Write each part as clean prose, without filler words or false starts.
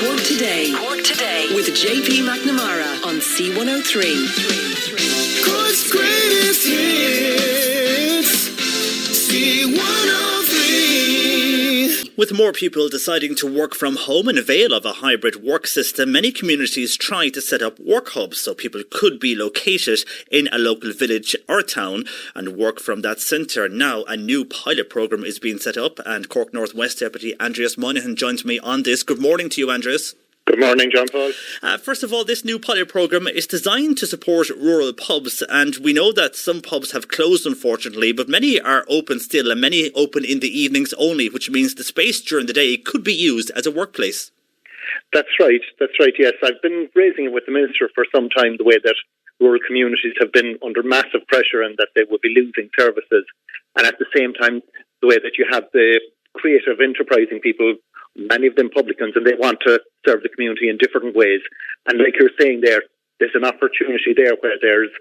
Cork Today. Cork Today with JP McNamara on C103. Cork's greatest hits, C103. With more people deciding to work from home and avail of a hybrid work system, many communities try to set up work hubs so people could be located in a local village or town and work from that centre. Now a new pilot programme is being set up, and Cork North West Deputy Andreas Moynihan joins me on this. Good morning to you, Andreas. Good morning, John Paul. First of all, this new pilot programme is designed to support rural pubs, and we know that some pubs have closed, unfortunately, but many are open still, and many open in the evenings only, which means the space during the day could be used as a workplace. That's right, yes. I've been raising it with the Minister for some time, the way that rural communities have been under massive pressure and that they would be losing services. And at the same time, the way that you have the creative, enterprising people, many of them publicans, and they want to serve the community in different ways. And like you're saying there's an opportunity there where there's,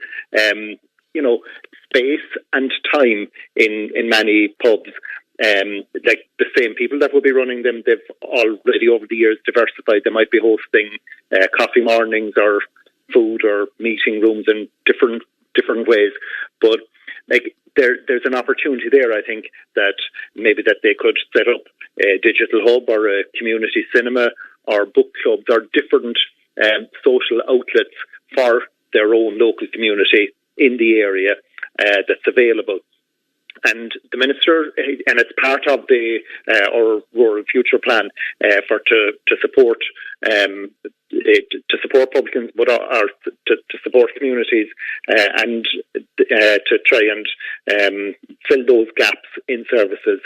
space and time in many pubs. Like the same people that will be running them, they've already over the years diversified. They might be hosting coffee mornings or food or meeting rooms in different ways. But like there's an opportunity there, I think, that maybe that they could set up a digital hub or a community cinema or book clubs or different social outlets for their own local community in the area that's available. And the Minister, and it's part of the our rural future plan to support publicans, but to support communities and to try and fill those gaps in services.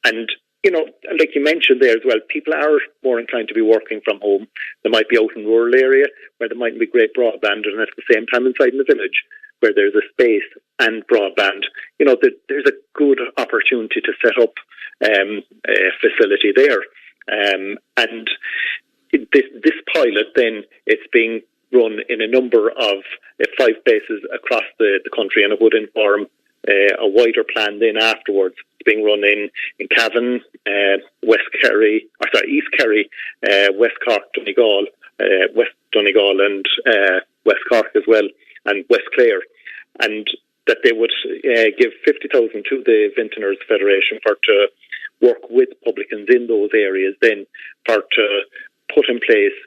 And like you mentioned there as well, people are more inclined to be working from home. They might be out in rural area where there mightn't be great broadband, and at the same time inside in the village where there's a space and broadband. There's a good opportunity to set up a facility there. And this pilot then, it's being run in a number of 5 places across the country, and it would inform a wider plan then afterwards. It's being run in Cavan, East Kerry, West Cork, Donegal, West Donegal and West Cork as well, and West Clare. And that they would give 50,000 to the Vintners Federation to work with publicans in those areas then to put in place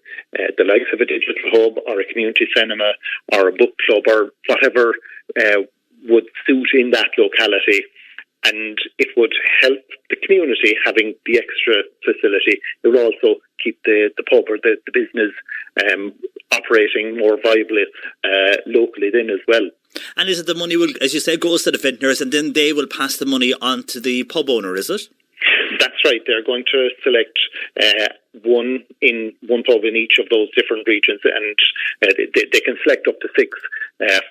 the likes of a digital hub or a community cinema or a book club or whatever would suit in that locality. And it would help the community having the extra facility. It would also keep the pub or the business operating more viably locally then as well. And is it the money will, as you say, goes to the vintners and then they will pass the money on to the pub owner, is it? That's right. They're going to select one pub in each of those different regions, and they can select up to 6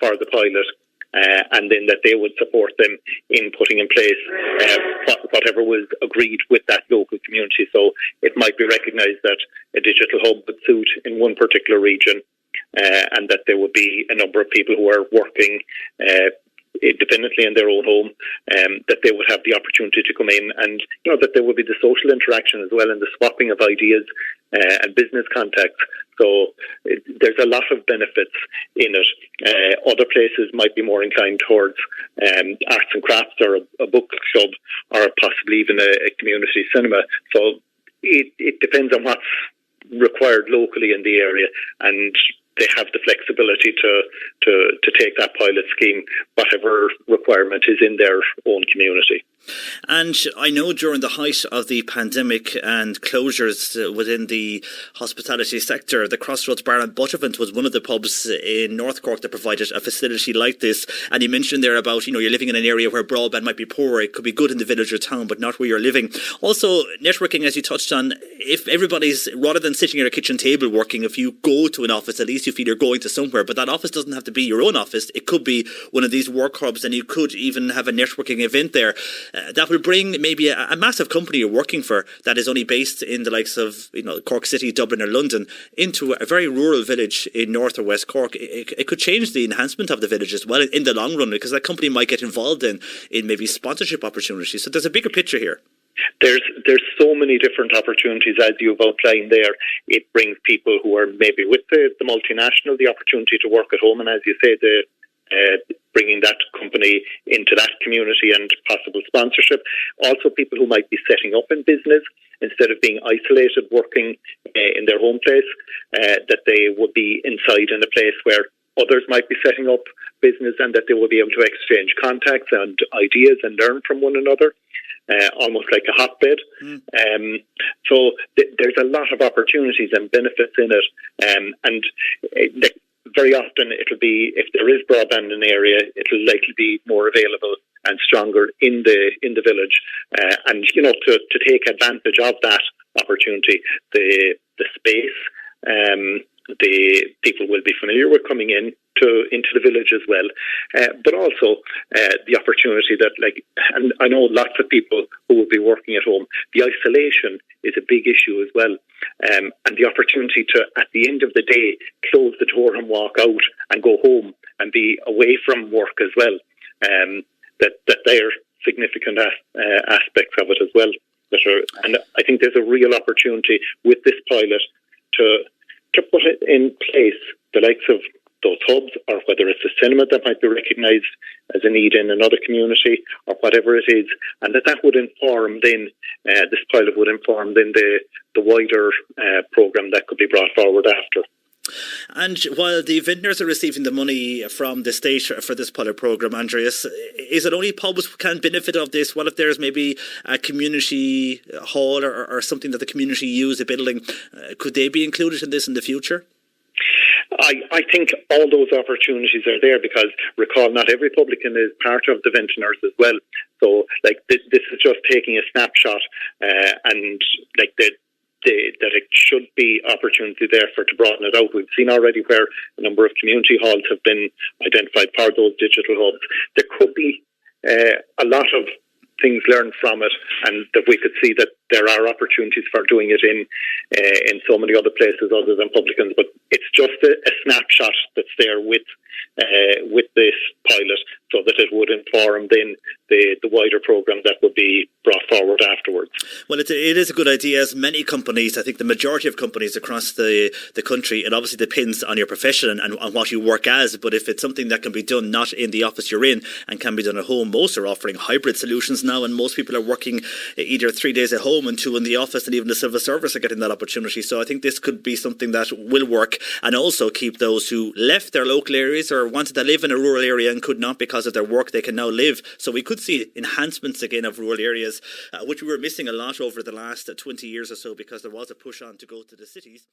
for the pilot. And then that they would support them in putting in place whatever was agreed with that local community. So it might be recognised that a digital hub would suit in one particular region, and that there would be a number of people who are working independently in their own home, that they would have the opportunity to come in, and that there would be the social interaction as well and the swapping of ideas and business contacts. So there's a lot of benefits in it. Other places might be more inclined towards arts and crafts or a book club or possibly even a community cinema. So it depends on what's required locally in the area, and they have the flexibility to take that pilot scheme, whatever requirement is in their own community. And I know during the height of the pandemic and closures within the hospitality sector, the Crossroads Bar and Butterfant was one of the pubs in North Cork that provided a facility like this. And you mentioned there about, you're living in an area where broadband might be poor. It could be good in the village or town, but not where you're living. Also, networking, as you touched on, if everybody's, rather than sitting at a kitchen table working, if you go to an office, at least you feel you're going to somewhere. But that office doesn't have to be your own office. It could be one of these work hubs, and you could even have a networking event there. That will bring maybe a massive company you're working for that is only based in the likes of Cork City, Dublin or London into a very rural village in North or West Cork. It could change the enhancement of the village as well in the long run, because that company might get involved in maybe sponsorship opportunities. So there's a bigger picture here. There's so many different opportunities as you've outlined there. It brings people who are maybe with the multinational the opportunity to work at home, and as you say, bringing that company into that community and possible sponsorship. Also, people who might be setting up in business instead of being isolated, working in their home place, that they would be inside in a place where others might be setting up business, and that they will be able to exchange contacts and ideas and learn from one another. Almost like a hotbed. So there's a lot of opportunities and benefits in it. Very often it'll be, if there is broadband in an area, it'll likely be more available and stronger in the village. And to take advantage of that opportunity, the space, the people will be familiar with coming into the village as well, but also the opportunity that, and I know lots of people who will be working at home, the isolation is a big issue as well, and the opportunity to, at the end of the day, close the door and walk out and go home and be away from work as well, that they are significant aspects of it as well. And I think there's a real opportunity with this pilot to put it in place, the likes of those hubs, or whether it's a cinema that might be recognised as a need in another community, or whatever it is, and that would inform then, this pilot would inform then the wider programme that could be brought forward after. And while the vintners are receiving the money from the state for this pilot programme, Andreas, is it only pubs who can benefit of this? What if there's maybe a community hall or something that the community use, a building? Could they be included in this in the future? I think all those opportunities are there, because recall, not every publican is part of the vintners as well. So this is just taking a snapshot, and that it should be opportunity there to broaden it out. We've seen already where a number of community halls have been identified for those digital hubs. There could be a lot of things learned from it, and that we could see that there are opportunities for doing it in so many other places other than publicans. But it's just a snapshot that's there with this pilot, so that it would inform then the wider programme that would be brought forward afterwards. Well, it is a good idea, as many companies, I think the majority of companies across the country, it obviously depends on your profession and on what you work as, but if it's something that can be done not in the office you're in and can be done at home, most are offering hybrid solutions now, and most people are working either 3 days at home and 2 in the office, and even the civil service are getting that opportunity. So I think this could be something that will work, and also keep those who left their local areas or wanted to live in a rural area and could not because of their work, they can now live. So we could see enhancements again of rural areas, which we were missing a lot over the last 20 years or so, because there was a push on to go to the cities.